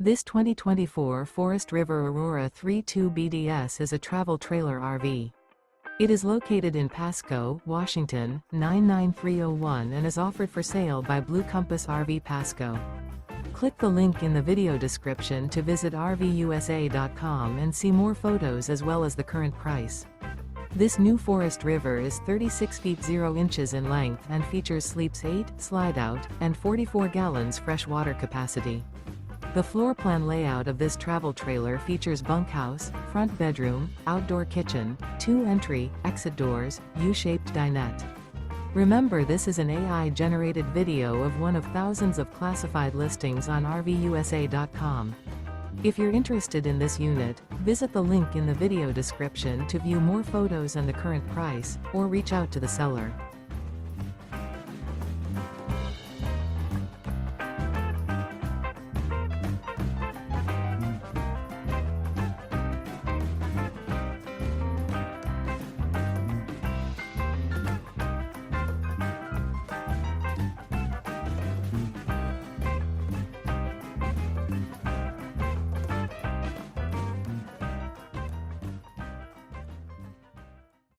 This 2024 Forest River Aurora 3.2 BDS is a travel trailer RV. It is located in Pasco, Washington, 99301 and is offered for sale by Blue Compass RV Pasco. Click the link in the video description to visit RVUSA.com and see more photos as well as the current price. This new Forest River is 36 feet 0 inches in length and features sleeps 8, slide-out, and 44 gallons fresh water capacity. The floor plan layout of this travel trailer features bunkhouse, front bedroom, outdoor kitchen, 2 entry, exit doors, U-shaped dinette. Remember, this is an AI-generated video of one of thousands of classified listings on RVUSA.com. If you're interested in this unit, visit the link in the video description to view more photos and the current price, or reach out to the seller.